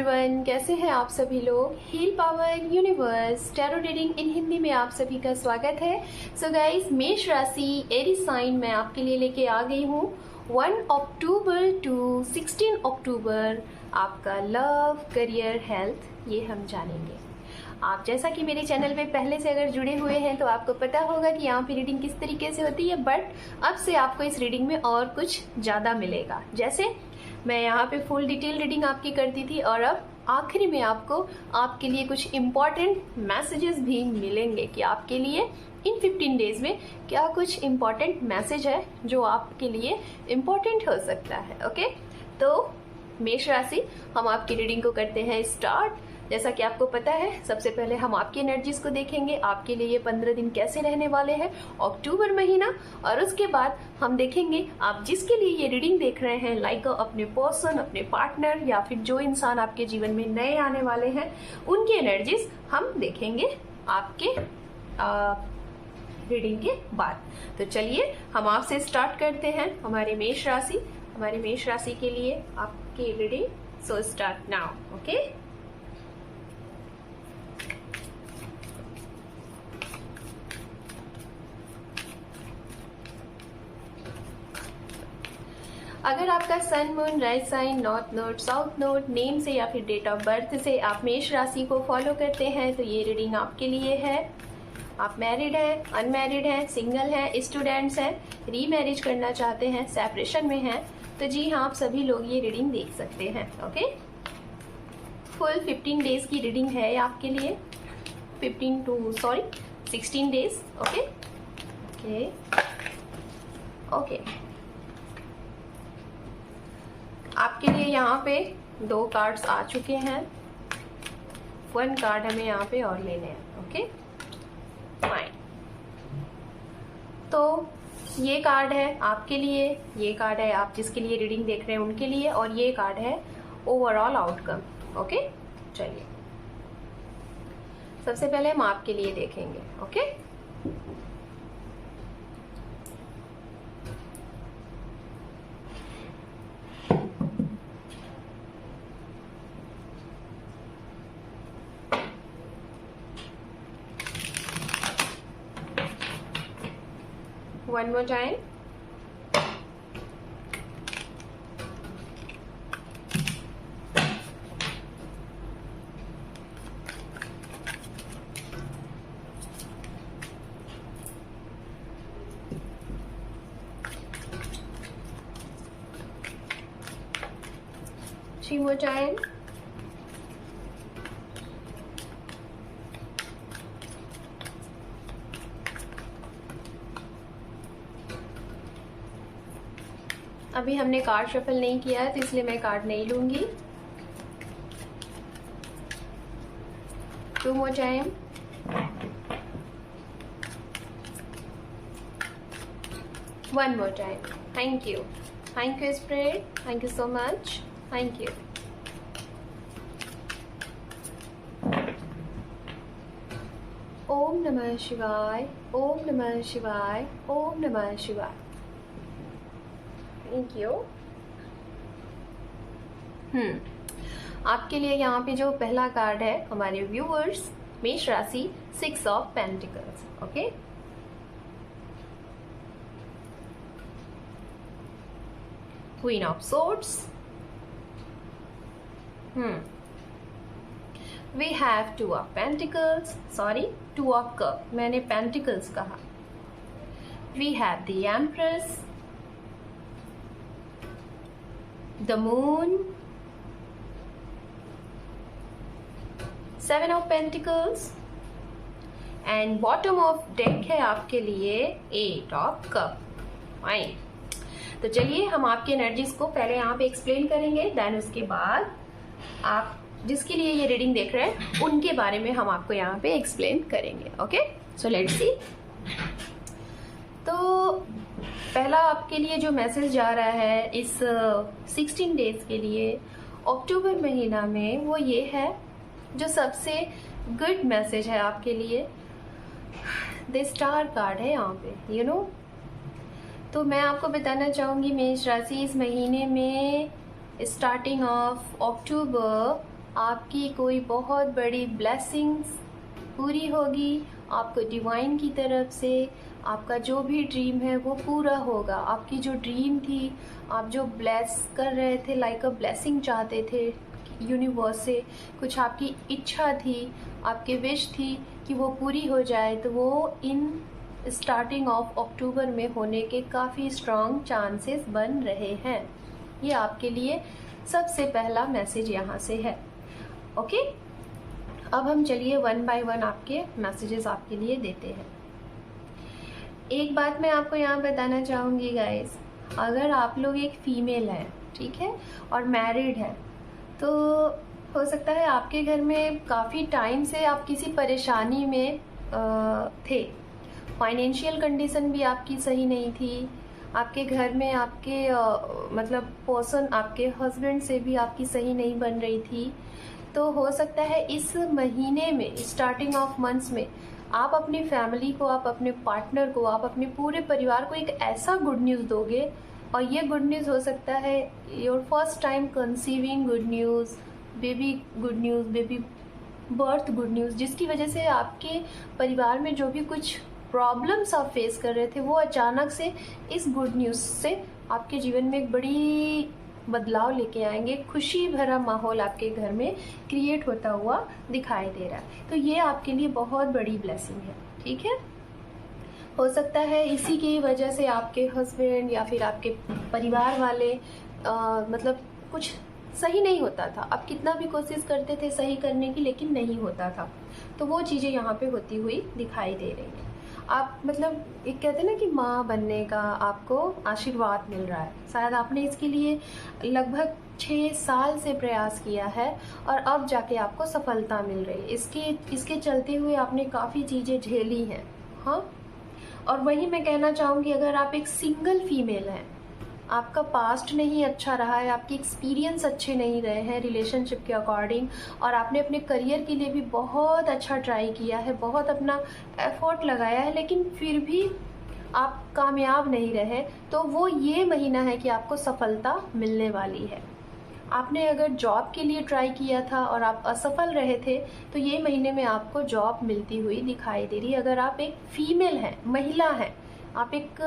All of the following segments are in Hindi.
एवरीवन, कैसे हैं आप सभी लोग। Heal power universe tarot reading in Hindi में आप सभी का स्वागत है। सो गाइस, मेष राशि एरीज साइन मैं आपके लिए लेके आ गई हूँ 1 अक्टूबर टू 16 अक्टूबर। आपका लव, करियर, हेल्थ ये हम जानेंगे। आप जैसा कि मेरे चैनल पे पहले से अगर जुड़े हुए हैं तो आपको पता होगा कि यहाँ पे रीडिंग किस तरीके से होती है, बट अब से आपको इस रीडिंग में और कुछ ज़्यादा मिलेगा। जैसे मैं यहाँ पे फुल डिटेल रीडिंग आपकी करती थी और अब आखिरी में आपको आपके लिए कुछ इम्पॉर्टेंट मैसेजेस भी मिलेंगे कि आपके लिए इन 15 डेज में क्या कुछ इम्पॉर्टेंट मैसेज है जो आपके लिए इम्पॉर्टेंट हो सकता है। ओके, तो मेष राशि, हम आपकी रीडिंग को करते हैं स्टार्ट। जैसा कि आपको पता है, सबसे पहले हम आपकी एनर्जीज को देखेंगे, आपके लिए ये 15 दिन कैसे रहने वाले हैं, अक्टूबर महीना। और उसके बाद हम देखेंगे आप जिसके लिए ये रीडिंग देख रहे हैं, लाइक अपने पर्सन, अपने पार्टनर या फिर जो इंसान आपके जीवन में नए आने वाले हैं, उनकी एनर्जीज हम देखेंगे आपके रीडिंग के बाद। तो चलिए हम आपसे स्टार्ट करते हैं हमारे मेष राशि के लिए आपकी reading. So start now. Okay, अगर आपका sun, moon, rise sign, north node, south node, name से या फिर डेट ऑफ बर्थ से आप मेष राशि को फॉलो करते हैं तो ये रीडिंग आपके लिए है। आप मैरिड हैं, अनमैरिड हैं, सिंगल हैं, स्टूडेंट्स हैं, रीमैरिज करना चाहते हैं, सेपरेशन में हैं, तो जी हाँ, आप सभी लोग ये रीडिंग देख सकते हैं। ओके, फुल 15 डेज की रीडिंग है आपके लिए, 16 डेज। ओके ओके ओके, आपके लिए यहाँ पे 2 कार्ड्स आ चुके हैं, 1 कार्ड हमें यहाँ पे और लेने हैं। ओके फाइन, तो ये कार्ड है आपके लिए, ये कार्ड है आप जिसके लिए रीडिंग देख रहे हैं उनके लिए, और ये कार्ड है ओवरऑल आउटकम। ओके, चलिए सबसे पहले हम आपके लिए देखेंगे। Okay, one more time. Three more time. अभी हमने कार्ड शफल नहीं किया है तो इसलिए मैं कार्ड नहीं लूंगी। 2 more time. One more time. Thank you Spirit, thank you so much, thank you. ओम नमः शिवाय, ओम नमः शिवाय, ओम नमः शिवाय। Thank you. आपके लिए यहाँ पे जो पहला कार्ड है हमारे व्यूअर्स, मेष राशि, 6 of pentacles. Okay, queen of swords, we have 2 of pentacles, 2 of cup, मैंने पेंटिकल्स कहा। We have the empress, the moon, 7 of pentacles, and bottom of deck है आपके लिए 8 of cup. फाइन, तो चलिए हम आपकी एनर्जीज को पहले यहाँ पे एक्सप्लेन करेंगे, देन उसके बाद आप जिसके लिए ये रीडिंग देख रहे हैं उनके बारे में हम आपको यहाँ पे एक्सप्लेन करेंगे। Okay, so let's see. तो पहला आपके लिए जो मैसेज जा रहा है इस 16 डेज के लिए अक्टूबर महीना में, वो ये है, जो सबसे गुड मैसेज है आपके लिए, द स्टार कार्ड है यहाँ पे, यू नो। तो मैं आपको बताना चाहूँगी मेष राशि, इस महीने में स्टार्टिंग ऑफ अक्टूबर आपकी कोई बहुत बड़ी ब्लेसिंग्स पूरी होगी, आपको डिवाइन की तरफ से आपका जो भी ड्रीम है वो पूरा होगा। आपकी जो ड्रीम थी, आप जो ब्लेस कर रहे थे, लाइक अ ब्लेसिंग चाहते थे यूनिवर्स से, कुछ आपकी इच्छा थी, आपकी विश थी कि वो पूरी हो जाए, तो वो इन स्टार्टिंग ऑफ अक्टूबर में होने के काफ़ी स्ट्रॉन्ग चांसेस बन रहे हैं। ये आपके लिए सबसे पहला मैसेज यहाँ से है। ओके, अब हम चलिए वन बाय वन आपके मैसेजेस आपके लिए देते हैं। एक बात मैं आपको यहाँ बताना चाहूँगी गाइस, अगर आप लोग एक फीमेल हैं, ठीक है, और मैरिड है, तो हो सकता है आपके घर में काफ़ी टाइम से आप किसी परेशानी में थे। फाइनेंशियल कंडीशन भी आपकी सही नहीं थी, आपके घर में आपके मतलब पर्सन, आपके हस्बैंड से भी आपकी सही नहीं बन रही थी। तो हो सकता है इस महीने में, स्टार्टिंग ऑफ मंथ्स में, आप अपनी फैमिली को, आप अपने पार्टनर को, आप अपने पूरे परिवार को एक ऐसा गुड न्यूज़ दोगे, और ये गुड न्यूज़ हो सकता है your first time conceiving good news, baby good news, baby birth good news, जिसकी वजह से आपके परिवार में जो भी कुछ प्रॉब्लम्स आप फेस कर रहे थे वो अचानक से इस गुड न्यूज़ से आपके जीवन में एक बड़ी बदलाव लेके आएंगे। खुशी भरा माहौल आपके घर में क्रिएट होता हुआ दिखाई दे रहा है। तो ये आपके लिए बहुत बड़ी ब्लेसिंग है, ठीक है। हो सकता है इसी की वजह से आपके हस्बैंड या फिर आपके परिवार वाले मतलब कुछ सही नहीं होता था, आप कितना भी कोशिश करते थे सही करने की, लेकिन नहीं होता था। तो वो चीज़ें यहाँ पे होती हुई दिखाई दे रही हैं। आप मतलब एक कहते हैं ना कि माँ बनने का आपको आशीर्वाद मिल रहा है। शायद आपने इसके लिए लगभग 6 साल से प्रयास किया है और अब जाके आपको सफलता मिल रही है। इसके चलते हुए आपने काफ़ी चीज़ें झेली हैं, हाँ। और वही मैं कहना चाहूँगी, अगर आप एक सिंगल फीमेल हैं, आपका पास्ट नहीं अच्छा रहा है, आपकी एक्सपीरियंस अच्छे नहीं रहे हैं रिलेशनशिप के अकॉर्डिंग, और आपने अपने करियर के लिए भी बहुत अच्छा ट्राई किया है, बहुत अपना एफर्ट लगाया है, लेकिन फिर भी आप कामयाब नहीं रहे, तो वो ये महीना है कि आपको सफलता मिलने वाली है। आपने अगर जॉब के लिए ट्राई किया था और आप असफल रहे थे, तो ये महीने में आपको जॉब मिलती हुई दिखाई दे रही है। अगर आप एक फीमेल हैं, महिला हैं, आप एक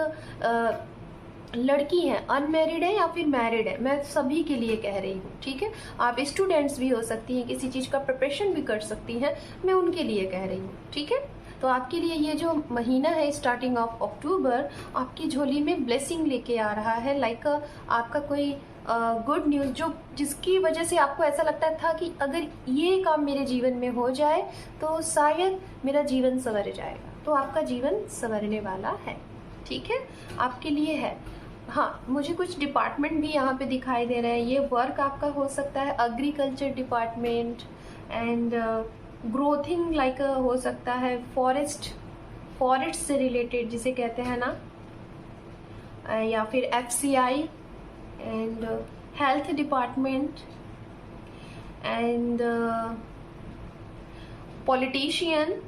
लड़की हैं, अनमैरिड है या फिर मैरिड है, मैं सभी के लिए कह रही हूँ, ठीक है। आप स्टूडेंट्स भी हो सकती हैं, किसी चीज़ का प्रिपरेशन भी कर सकती हैं, मैं उनके लिए कह रही हूँ, ठीक है। तो आपके लिए ये जो महीना है स्टार्टिंग ऑफ अक्टूबर, आपकी झोली में ब्लेसिंग लेके आ रहा है, लाइक आपका कोई गुड न्यूज़ जिसकी वजह से आपको ऐसा लगता था कि अगर ये काम मेरे जीवन में हो जाए तो शायद मेरा जीवन संवर जाएगा। तो आपका जीवन संवरने वाला है, ठीक है, आपके लिए है। हाँ, मुझे कुछ डिपार्टमेंट भी यहाँ पे दिखाई दे रहे हैं। ये वर्क आपका हो सकता है एग्रीकल्चर डिपार्टमेंट एंड ग्रोथिंग, लाइक हो सकता है फॉरेस्ट से रिलेटेड जिसे कहते हैं ना, या फिर FCI and health department and politician,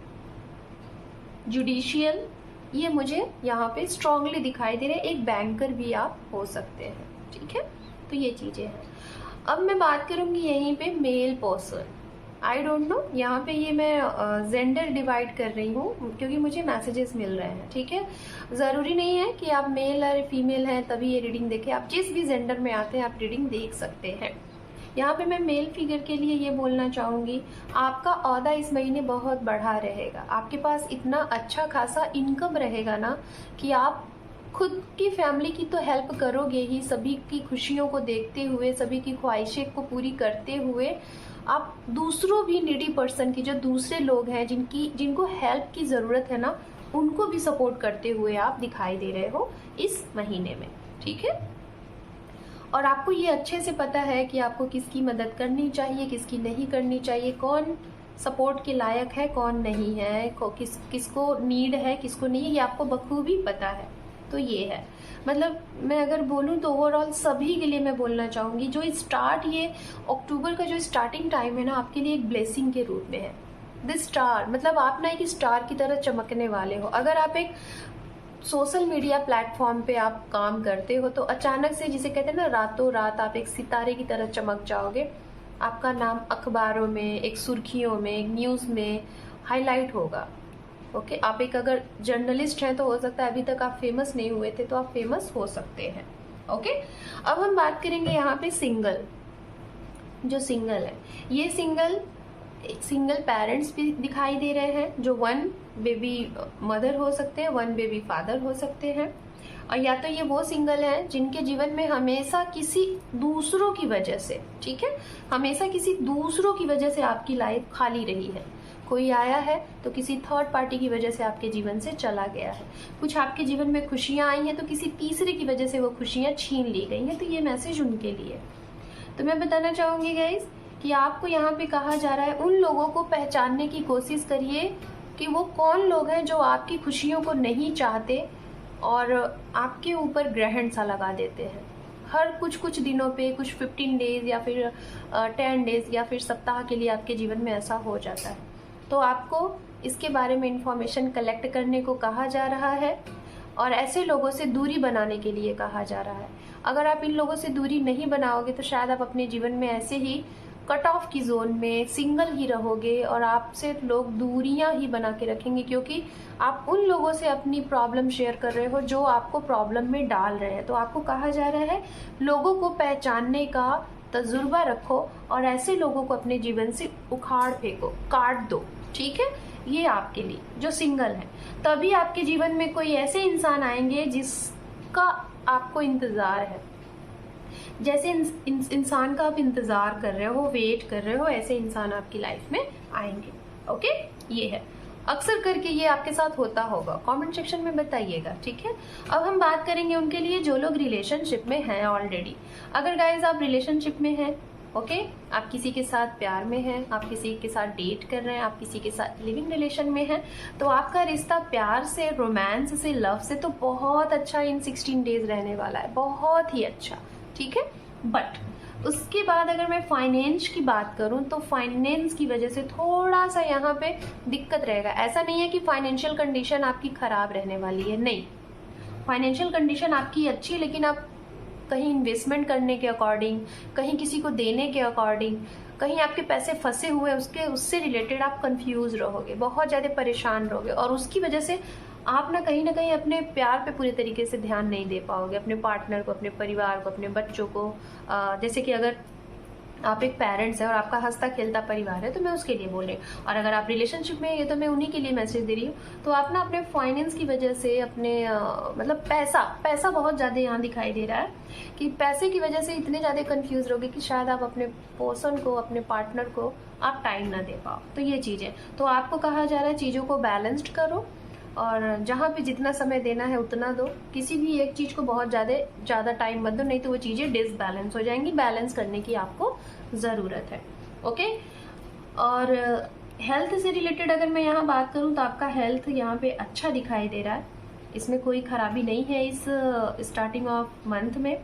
judicial, ये मुझे यहाँ पे स्ट्रांगली दिखाई दे रहे हैं। एक बैंकर भी आप हो सकते हैं, ठीक है। तो ये चीज़ें हैं। अब मैं बात करूँगी यहीं पे male person, I don't know, यहाँ पे ये मैं जेंडर डिवाइड कर रही हूँ क्योंकि मुझे मैसेजेस मिल रहे हैं, ठीक है। ज़रूरी नहीं है कि आप मेल और फीमेल हैं तभी ये रीडिंग देखें, आप जिस भी जेंडर में आते हैं आप रीडिंग देख सकते हैं। यहाँ पे मैं मेल फिगर के लिए ये बोलना चाहूँगी, आपका औहदा इस महीने बहुत बढ़ा रहेगा। आपके पास इतना अच्छा खासा इनकम रहेगा ना कि आप खुद की फैमिली की तो हेल्प करोगे ही, सभी की खुशियों को देखते हुए, सभी की ख्वाहिशें को पूरी करते हुए आप दूसरों भी नीडी पर्सन की, जो दूसरे लोग हैं जिनको हेल्प की ज़रूरत है ना, उनको भी सपोर्ट करते हुए आप दिखाई दे रहे हो इस महीने में, ठीक है। और आपको ये अच्छे से पता है कि आपको किसकी मदद करनी चाहिए, किसकी नहीं करनी चाहिए, कौन सपोर्ट के लायक है, कौन नहीं है, किसको नीड है, किसको नहीं है, ये आपको बखूबी पता है। तो ये है, मतलब मैं अगर बोलूँ तो ओवरऑल सभी के लिए मैं बोलना चाहूँगी, जो स्टार्ट, ये अक्टूबर का जो स्टार्टिंग टाइम है ना, आपके लिए एक ब्लेसिंग के रूप में है। दिस स्टार, मतलब आप ना एक स्टार की तरह चमकने वाले हो। अगर आप एक सोशल मीडिया प्लेटफॉर्म पे आप काम करते हो तो अचानक से, जिसे कहते हैं ना, रातों रात आप एक सितारे की तरह चमक जाओगे। आपका नाम अखबारों में, एक सुर्खियों में, एक न्यूज़ में हाईलाइट होगा। ओके, आप एक अगर जर्नलिस्ट हैं तो हो सकता है अभी तक आप फेमस नहीं हुए थे तो आप फेमस हो सकते हैं। ओके, अब हम बात करेंगे यहाँ पे सिंगल, जो सिंगल है, ये सिंगल पेरेंट्स भी दिखाई दे रहे हैं, जो 1 बेबी मदर हो सकते हैं, 1 बेबी फादर हो सकते हैं। और या तो ये वो सिंगल हैं जिनके जीवन में हमेशा किसी दूसरों की वजह से, ठीक है, हमेशा किसी दूसरों की वजह से आपकी लाइफ खाली रही है। कोई आया है तो किसी थर्ड पार्टी की वजह से आपके जीवन से चला गया है। कुछ आपके जीवन में खुशियां आई हैं तो किसी तीसरे की वजह से वो खुशियां छीन ली गई हैं। तो ये मैसेज उनके लिए। तो मैं बताना चाहूंगी गाइज कि आपको यहाँ पे कहा जा रहा है उन लोगों को पहचानने की कोशिश करिए कि वो कौन लोग हैं जो आपकी खुशियों को नहीं चाहते और आपके ऊपर ग्रहण सा लगा देते हैं। हर कुछ दिनों पे, कुछ 15 डेज या फिर 10 डेज या फिर सप्ताह के लिए आपके जीवन में ऐसा हो जाता है। तो आपको इसके बारे में इंफॉर्मेशन कलेक्ट करने को कहा जा रहा है और ऐसे लोगों से दूरी बनाने के लिए कहा जा रहा है। अगर आप इन लोगों से दूरी नहीं बनाओगे तो शायद आप अपने जीवन में ऐसे ही कट ऑफ की जोन में सिंगल ही रहोगे और आपसे लोग दूरियां ही बना के रखेंगे, क्योंकि आप उन लोगों से अपनी प्रॉब्लम शेयर कर रहे हो जो आपको प्रॉब्लम में डाल रहे हैं। तो आपको कहा जा रहा है लोगों को पहचानने का तजुर्बा रखो और ऐसे लोगों को अपने जीवन से उखाड़ फेंको, काट दो, ठीक है। ये आपके लिए जो सिंगल है, तभी आपके जीवन में कोई ऐसे इंसान आएंगे जिसका आपको इंतजार है। जैसे इंसान का आप इंतजार कर रहे हो, वेट कर रहे हो, ऐसे इंसान आपकी लाइफ में आएंगे। ओके, ये है, अक्सर करके ये आपके साथ होता होगा, कमेंट सेक्शन में बताइएगा, ठीक है। अब हम बात करेंगे उनके लिए जो लोग रिलेशनशिप में हैं ऑलरेडी। अगर गाइज आप रिलेशनशिप में हैं, ओके, आप किसी के साथ प्यार में हैं, आप किसी के साथ डेट कर रहे हैं, आप किसी के साथ लिविंग रिलेशन में हैं, तो आपका रिश्ता प्यार से, रोमांस से, लव से तो बहुत अच्छा इन 16 डेज रहने वाला है, बहुत ही अच्छा, ठीक है। बट उसके बाद अगर मैं फाइनेंस की बात करूं तो फाइनेंस की वजह से थोड़ा सा यहाँ पे दिक्कत रहेगा। ऐसा नहीं है कि फाइनेंशियल कंडीशन आपकी खराब रहने वाली है, नहीं, फाइनेंशियल कंडीशन आपकी अच्छी है, लेकिन आप कहीं इन्वेस्टमेंट करने के अकॉर्डिंग, कहीं किसी को देने के अकॉर्डिंग, कहीं आपके पैसे फंसे हुए उससे रिलेटेड आप कंफ्यूज रहोगे, बहुत ज़्यादा परेशान रहोगे और उसकी वजह से आप ना कहीं अपने प्यार पे पूरे तरीके से ध्यान नहीं दे पाओगे, अपने पार्टनर को, अपने परिवार को, अपने बच्चों को। जैसे कि अगर आप एक पेरेंट्स है और आपका हंसता खेलता परिवार है तो मैं उसके लिए बोल रही हूँ, और अगर आप रिलेशनशिप में है तो मैं उन्हीं के लिए मैसेज दे रही हूँ। तो आप ना अपने फाइनेंस की वजह से अपने मतलब पैसा बहुत ज़्यादा यहाँ दिखाई दे रहा है कि पैसे की वजह से इतने ज़्यादा कंफ्यूज रहोगे कि शायद आप अपने पर्सन को, अपने पार्टनर को आप टाइम ना दे पाओ। तो ये चीज़ें, तो आपको कहा जा रहा है चीज़ों को बैलेंस्ड करो और जहाँ पे जितना समय देना है उतना दो। किसी भी एक चीज़ को बहुत ज़्यादा टाइम मत दो, नहीं तो वो चीज़ें डिसबैलेंस हो जाएंगी। बैलेंस करने की आपको ज़रूरत है, ओके। और हेल्थ से रिलेटेड अगर मैं यहाँ बात करूँ तो आपका हेल्थ यहाँ पे अच्छा दिखाई दे रहा है, इसमें कोई खराबी नहीं है इस स्टार्टिंग ऑफ मंथ में।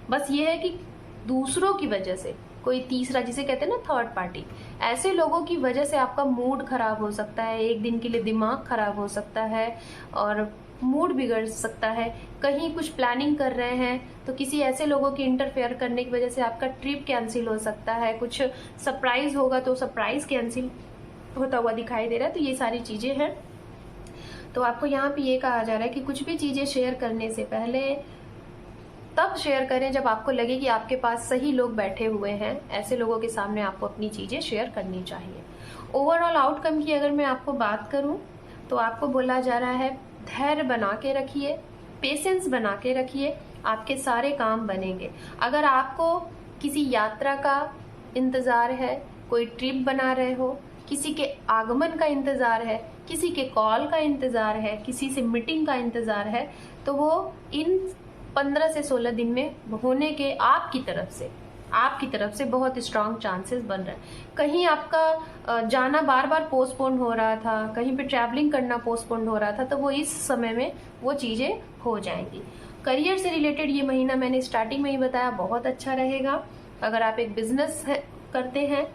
बस ये है कि दूसरों की वजह से कोई तीसरा, जिसे कहते हैं ना थर्ड पार्टी, ऐसे लोगों की वजह से आपका मूड खराब हो सकता है, एक दिन के लिए दिमाग खराब हो सकता है और मूड बिगड़ सकता है। कहीं कुछ प्लानिंग कर रहे हैं तो किसी ऐसे लोगों के इंटरफेयर करने की वजह से आपका ट्रिप कैंसिल हो सकता है, कुछ सरप्राइज होगा तो सरप्राइज कैंसिल होता हुआ दिखाई दे रहा है। तो ये सारी चीज़ें हैं। तो आपको यहाँ पे ये कहा जा रहा है कि कुछ भी चीज़ें शेयर करने से पहले तब शेयर करें जब आपको लगे कि आपके पास सही लोग बैठे हुए हैं, ऐसे लोगों के सामने आपको अपनी चीज़ें शेयर करनी चाहिए। ओवरऑल आउटकम की अगर मैं आपको बात करूं तो आपको बोला जा रहा है धैर्य बना के रखिए, पेशेंस बना के रखिए, आपके सारे काम बनेंगे। अगर आपको किसी यात्रा का इंतज़ार है, कोई ट्रिप बना रहे हो, किसी के आगमन का इंतज़ार है, किसी के कॉल का इंतज़ार है, किसी से मीटिंग का इंतज़ार है, तो वो इन 15 से 16 दिन में होने के आपकी तरफ से बहुत स्ट्रांग चांसेस बन रहे हैं। कहीं आपका जाना बार बार पोस्टपोन हो रहा था, कहीं पे ट्रैवलिंग करना पोस्टपोन हो रहा था, तो वो इस समय में वो चीज़ें हो जाएंगी। करियर से रिलेटेड ये महीना मैंने स्टार्टिंग में ही बताया बहुत अच्छा रहेगा। अगर आप एक बिजनेस करते हैं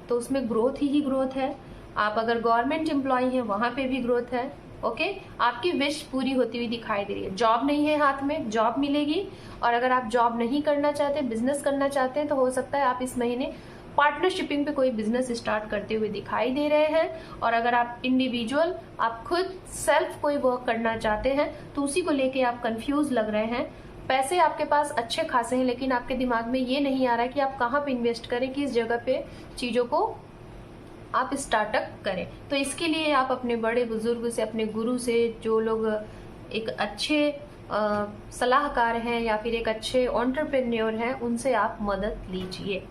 तो उसमें ग्रोथ ही ग्रोथ है। आप अगर गवर्नमेंट एम्प्लॉय हैं वहाँ पे भी ग्रोथ है, ओके। आपकी विश पूरी होती हुई दिखाई दे रही है। जॉब नहीं है हाथ में, जॉब मिलेगी। और अगर आप जॉब नहीं करना चाहते, बिजनेस करना चाहते हैं, तो हो सकता है आप इस महीने पार्टनरशिपिंग पे कोई बिजनेस स्टार्ट करते हुए दिखाई दे रहे हैं। और अगर आप इंडिविजुअल, आप खुद सेल्फ कोई वर्क करना चाहते हैं तो उसी को लेके आप कंफ्यूज लग रहे हैं। पैसे आपके पास अच्छे खासे हैं, लेकिन आपके दिमाग में ये नहीं आ रहा कि आप कहाँ पे इन्वेस्ट करें, किस जगह पे चीज़ों को आप स्टार्टअप करें। तो इसके लिए आप अपने बड़े बुजुर्ग से, अपने गुरु से, जो लोग एक अच्छे सलाहकार हैं या फिर एक अच्छे एंटरप्रेन्योर हैं, उनसे आप मदद लीजिए।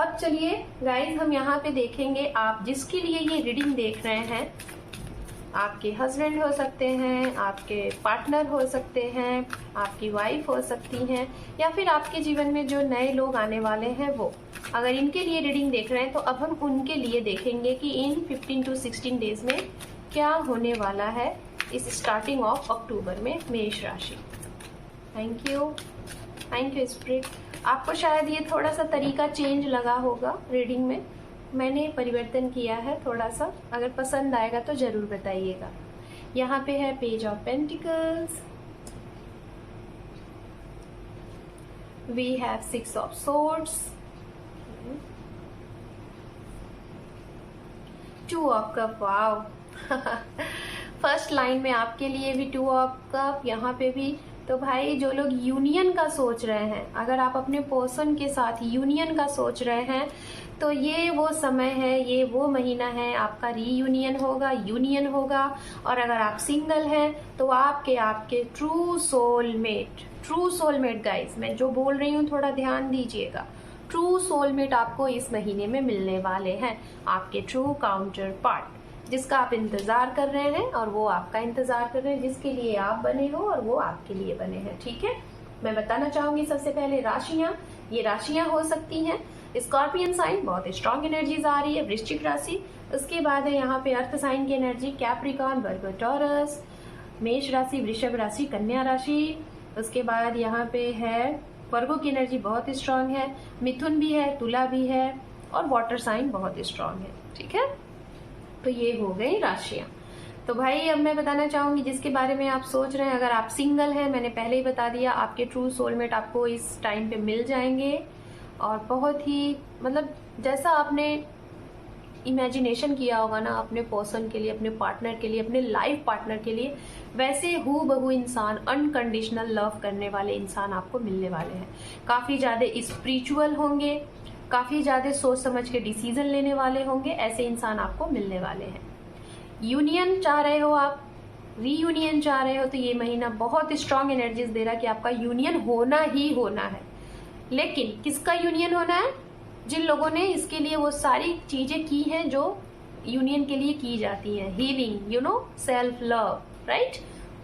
अब चलिए गाइस, हम यहाँ पे देखेंगे आप जिसके लिए ये रीडिंग देख रहे हैं, आपके हस्बैंड हो सकते हैं, आपके पार्टनर हो सकते हैं, आपकी वाइफ हो सकती हैं, या फिर आपके जीवन में जो नए लोग आने वाले हैं वो, अगर इनके लिए रीडिंग देख रहे हैं तो अब हम उनके लिए देखेंगे कि इन 15 to 16 डेज में क्या होने वाला है इस स्टार्टिंग ऑफ अक्टूबर में मेष राशि। Thank you spirit. आपको शायद ये थोड़ा सा तरीका चेंज लगा होगा रीडिंग में, मैंने परिवर्तन किया है थोड़ा सा। अगर पसंद आएगा तो जरूर बताइएगा। यहाँ पे है page of pentacles, we have 6 of swords, 2 of cup. Wow first line में आपके लिए भी 2 ऑफ कप, यहाँ पे भी। तो भाई जो लोग यूनियन का सोच रहे हैं, अगर आप अपने पर्सन के साथ यूनियन का सोच रहे हैं तो ये वो समय है, ये वो महीना है, आपका रीयूनियन होगा, यूनियन होगा। और अगर आप सिंगल हैं तो आपके ट्रू सोलमेट गाइस, मैं जो बोल रही हूँ थोड़ा ध्यान दीजिएगा। ट्रू सोलमेट आपको इस महीने में मिलने वाले हैं, आपके ट्रू काउंटर पार्ट, जिसका आप इंतजार कर रहे हैं और वो आपका इंतजार कर रहे हैं, जिसके लिए आप बने हो और वो आपके लिए बने हैं। ठीक है, मैं बताना चाहूंगी सबसे पहले राशियां। ये राशियां हो सकती हैं स्कॉर्पियन साइन, बहुत स्ट्रॉन्ग एनर्जीज आ रही है, वृश्चिक राशि। उसके बाद है यहाँ पे अर्थ साइन की एनर्जी, कैप्रिकॉर्न, वर्गो, टॉरस, मेष राशि, वृषभ राशि, कन्या राशि। उसके बाद यहाँ पे है वर्गो की एनर्जी बहुत स्ट्रांग है, मिथुन भी है, तुला भी है, और वाटर साइन बहुत स्ट्रांग है। ठीक है, तो ये हो गई राशियां। तो भाई अब मैं बताना चाहूंगी जिसके बारे में आप सोच रहे हैं, अगर आप सिंगल हैं, मैंने पहले ही बता दिया, आपके ट्रू सोलमेट आपको इस टाइम पे मिल जाएंगे। और बहुत ही मतलब जैसा आपने इमेजिनेशन किया होगा ना अपने पर्सन के लिए, अपने पार्टनर के लिए, अपने लाइफ पार्टनर के लिए, वैसे हूबहू इंसान, अनकंडीशनल लव करने वाले इंसान आपको मिलने वाले हैं। काफी ज्यादा स्पिरिचुअल होंगे, काफी ज्यादा सोच समझ के डिसीजन लेने वाले होंगे, ऐसे इंसान आपको मिलने वाले हैं। यूनियन चाह रहे हो आप, रीयूनियन चाह रहे हो, तो ये महीना बहुत स्ट्रांग एनर्जीज दे रहा है कि आपका यूनियन होना ही होना है। लेकिन किसका यूनियन होना है? जिन लोगों ने इसके लिए वो सारी चीजें की हैं जो यूनियन के लिए की जाती हैं, हीलिंग, सेल्फ लव, राइट,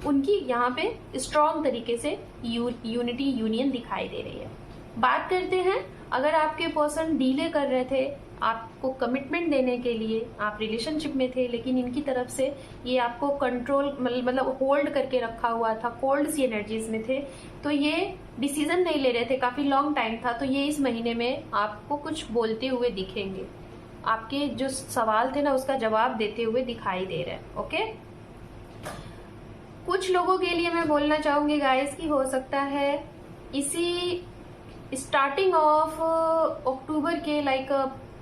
उनकी यहाँ पे स्ट्रांग तरीके से यूनिटी, यूनियन दिखाई दे रही है। बात करते हैं, अगर आपके पर्सन डीले कर रहे थे आपको कमिटमेंट देने के लिए, आप रिलेशनशिप में थे लेकिन इनकी तरफ से ये आपको कंट्रोल मतलब होल्ड करके रखा हुआ था, कोल्ड सी एनर्जीज में थे, तो ये डिसीजन नहीं ले रहे थे, काफी लॉन्ग टाइम था, तो ये इस महीने में आपको कुछ बोलते हुए दिखेंगे, आपके जो सवाल थे ना उसका जवाब देते हुए दिखाई दे रहे हैं। ओके, कुछ लोगों के लिए मैं बोलना चाहूंगी गाइस कि हो सकता है इसी स्टार्टिंग ऑफ अक्टूबर के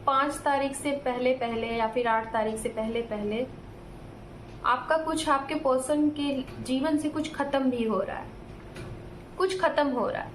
5 तारीख से पहले या फिर 8 तारीख से पहले आपका कुछ, आपके पर्सन के जीवन से कुछ खत्म भी हो रहा है, कुछ खत्म हो रहा है।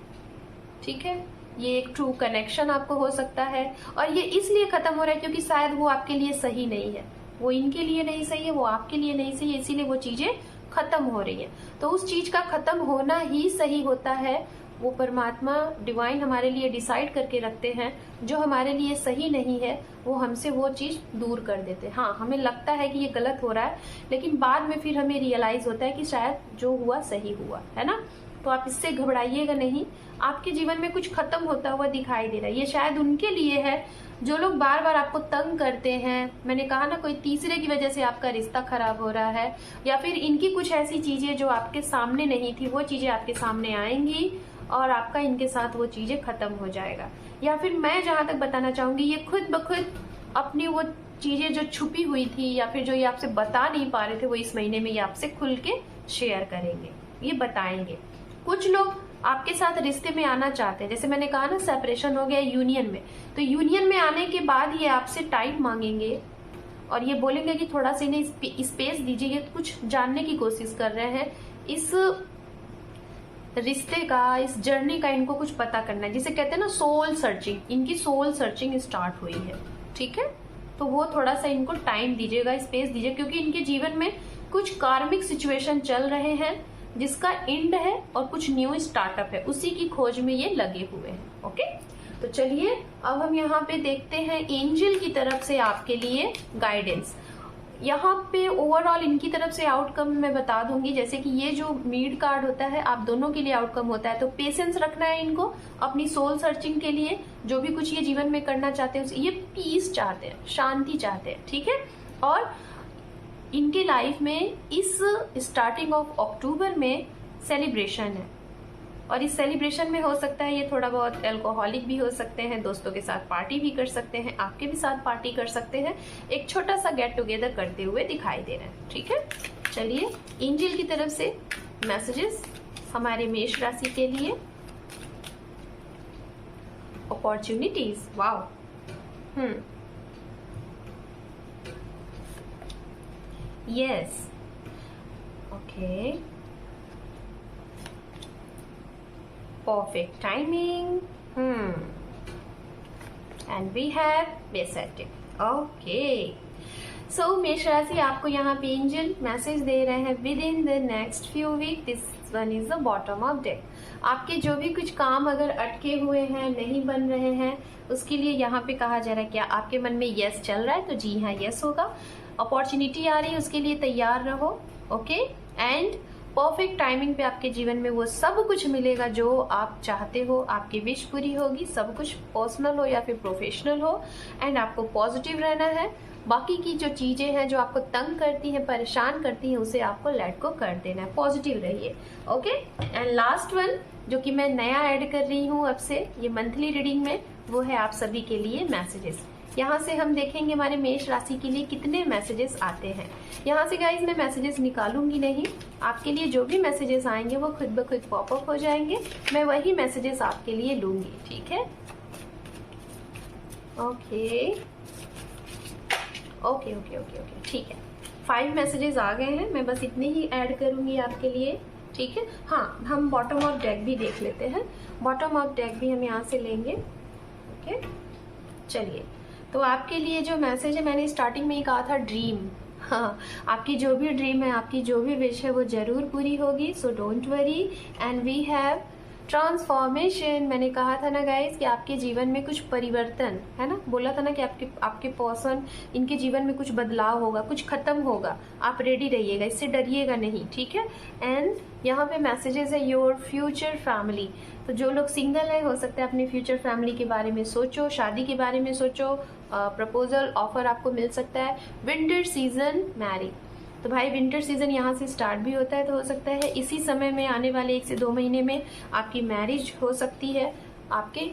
ठीक है, ये एक ट्रू कनेक्शन आपको हो सकता है, और ये इसलिए खत्म हो रहा है क्योंकि शायद वो आपके लिए सही नहीं है, वो इनके लिए नहीं सही है, वो आपके लिए नहीं सही है, इसीलिए वो चीजें खत्म हो रही है। तो उस चीज का खत्म होना ही सही होता है, वो परमात्मा डिवाइन हमारे लिए डिसाइड करके रखते हैं, जो हमारे लिए सही नहीं है वो हमसे वो चीज दूर कर देते हैं। हाँ, हमें लगता है कि ये गलत हो रहा है, लेकिन बाद में फिर हमें रियलाइज होता है कि शायद जो हुआ सही हुआ है ना। तो आप इससे घबराइएगा नहीं, आपके जीवन में कुछ खत्म होता हुआ दिखाई दे रहा है। ये शायद उनके लिए है जो लोग बार बार आपको तंग करते हैं। मैंने कहा ना, कोई तीसरे की वजह से आपका रिश्ता खराब हो रहा है, या फिर इनकी कुछ ऐसी चीजें जो आपके सामने नहीं थी वो चीजें आपके सामने आएंगी और आपका इनके साथ वो चीजें खत्म हो जाएगा। या फिर मैं जहां तक बताना चाहूंगी, ये खुद ब खुद अपनी वो चीजें जो छुपी हुई थी या फिर जो ये आपसे बता नहीं पा रहे थे, वो इस महीने में ये आपसे खुल के शेयर करेंगे, ये बताएंगे। कुछ लोग आपके साथ रिश्ते में आना चाहते हैं। जैसे मैंने कहा ना, सेपरेशन हो गया यूनियन में, तो यूनियन में आने के बाद ये आपसे टाइम मांगेंगे और ये बोलेंगे कि थोड़ा सा इन्हें स्पेस दीजिए, ये कुछ जानने की कोशिश कर रहे हैं, इस रिश्ते का, इस जर्नी का इनको कुछ पता करना है। जिसे कहते हैं ना सोल सर्चिंग, इनकी सोल सर्चिंग स्टार्ट हुई है। ठीक है, तो वो थोड़ा सा इनको टाइम दीजिएगा, स्पेस दीजिए, क्योंकि इनके जीवन में कुछ कार्मिक सिचुएशन चल रहे हैं जिसका एंड है और कुछ न्यू स्टार्टअप है, उसी की खोज में ये लगे हुए हैं। ओके, तो चलिए अब हम यहाँ पे देखते हैं एंजल की तरफ से आपके लिए गाइडेंस। यहाँ पे ओवरऑल इनकी तरफ से आउटकम मैं बता दूंगी। जैसे कि ये जो मीड कार्ड होता है, आप दोनों के लिए आउटकम होता है, तो पेशेंस रखना है इनको अपनी सोल सर्चिंग के लिए। जो भी कुछ ये जीवन में करना चाहते हैं, ये पीस चाहते हैं, शांति चाहते हैं। ठीक है, और इनके लाइफ में इस स्टार्टिंग ऑफ अक्टूबर में सेलिब्रेशन है, और इस सेलिब्रेशन में हो सकता है ये थोड़ा बहुत अल्कोहलिक भी हो सकते हैं, दोस्तों के साथ पार्टी भी कर सकते हैं, आपके भी साथ पार्टी कर सकते हैं, एक छोटा सा गेट टुगेदर करते हुए दिखाई दे रहे हैं। ठीक है, चलिए एंजल की तरफ से मैसेजेस हमारे मेष राशि के लिए। Opportunities, wow, yes, okay, perfect timing, and we have assertive. Okay, so मेष राशि आपको यहाँ पे एंजल मैसेज दे रहे हैं within the next few week. This one is the bottom of deck. आपके जो भी कुछ काम अगर अटके हुए हैं, नहीं बन रहे हैं, उसके लिए यहाँ पे कहा जा रहा है क्या आपके मन में यस चल रहा है, तो जी हाँ यस होगा। अपॉर्चुनिटी आ रही है, उसके लिए तैयार रहो। ओके, एंड परफेक्ट टाइमिंग पे आपके जीवन में वो सब कुछ मिलेगा जो आप चाहते हो, आपकी विश पूरी होगी, सब कुछ पर्सनल हो या फिर प्रोफेशनल हो, एंड आपको पॉजिटिव रहना है। बाकी की जो चीजें हैं जो आपको तंग करती हैं, परेशान करती हैं, उसे आपको लेट को कर देना है, पॉजिटिव रहिए। ओके, एंड लास्ट वन जो कि मैं नया ऐड कर रही हूँ अब से ये मंथली रीडिंग में, वो है आप सभी के लिए मैसेजेस। यहाँ से हम देखेंगे हमारे मेष राशि के लिए कितने मैसेजेस आते हैं। यहाँ से गाइज मैं मैसेजेस निकालूंगी नहीं, आपके लिए जो भी मैसेजेस आएंगे वो खुद ब खुद पॉपअप हो जाएंगे, मैं वही मैसेजेस आपके लिए लूंगी। ठीक है, okay okay okay okay okay, ठीक है। 5 मैसेजेस आ गए हैं, मैं बस इतने ही ऐड करूंगी आपके लिए। ठीक है, हाँ, हम बॉटम ऑफ डेक भी देख लेते हैं। बॉटम ऑफ डेक भी हम यहाँ से लेंगे। ओके, चलिए, तो आपके लिए जो मैसेज है, मैंने स्टार्टिंग में ही कहा था ड्रीम। हाँ, आपकी जो भी ड्रीम है, आपकी जो भी विश है, वो जरूर पूरी होगी। So don't worry, and we have transformation. मैंने कहा था ना गाइज कि आपके जीवन में कुछ परिवर्तन है ना, बोला था ना कि आपके पर्सन, इनके जीवन में कुछ बदलाव होगा, कुछ खत्म होगा। आप रेडी रहिएगा, इससे डरिएगा नहीं। ठीक है, एंड यहाँ पे मैसेजेस है योर फ्यूचर फैमिली। तो जो लोग सिंगल है, हो सकता है अपने फ्यूचर फैमिली के बारे में सोचो, शादी के बारे में सोचो, प्रपोजल ऑफर आपको मिल सकता है। विंटर सीजन मैरी, तो भाई विंटर सीजन यहाँ से स्टार्ट भी होता है, तो हो सकता है इसी समय में आने वाले 1 से 2 महीने में आपकी मैरिज हो सकती है आपके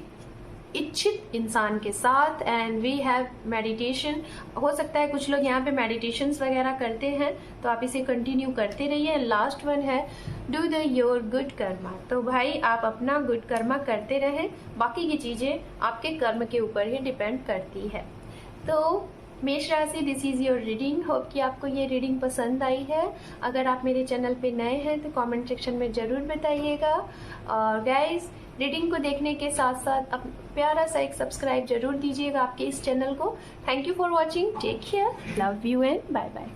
इच्छित इंसान के साथ। एंड वी हैव मेडिटेशन, हो सकता है कुछ लोग यहाँ पे मेडिटेशंस वगैरह करते हैं, तो आप इसे कंटिन्यू करते रहिए। लास्ट वन है do the your good Karma. तो भाई आप अपना गुड कर्मा करते रहें, बाकी की चीजें आपके कर्म के ऊपर ही डिपेंड करती है। तो मेष राशि, this is your reading. Hope कि आपको ये रीडिंग पसंद आई है। अगर आप मेरे चैनल पे नए हैं तो कमेंट सेक्शन में जरूर बताइएगा, और गाइज रीडिंग को देखने के साथ साथ अब प्यारा सा एक सब्सक्राइब जरूर दीजिएगा आपके इस चैनल को। Thank you for watching, take care, love you and bye bye.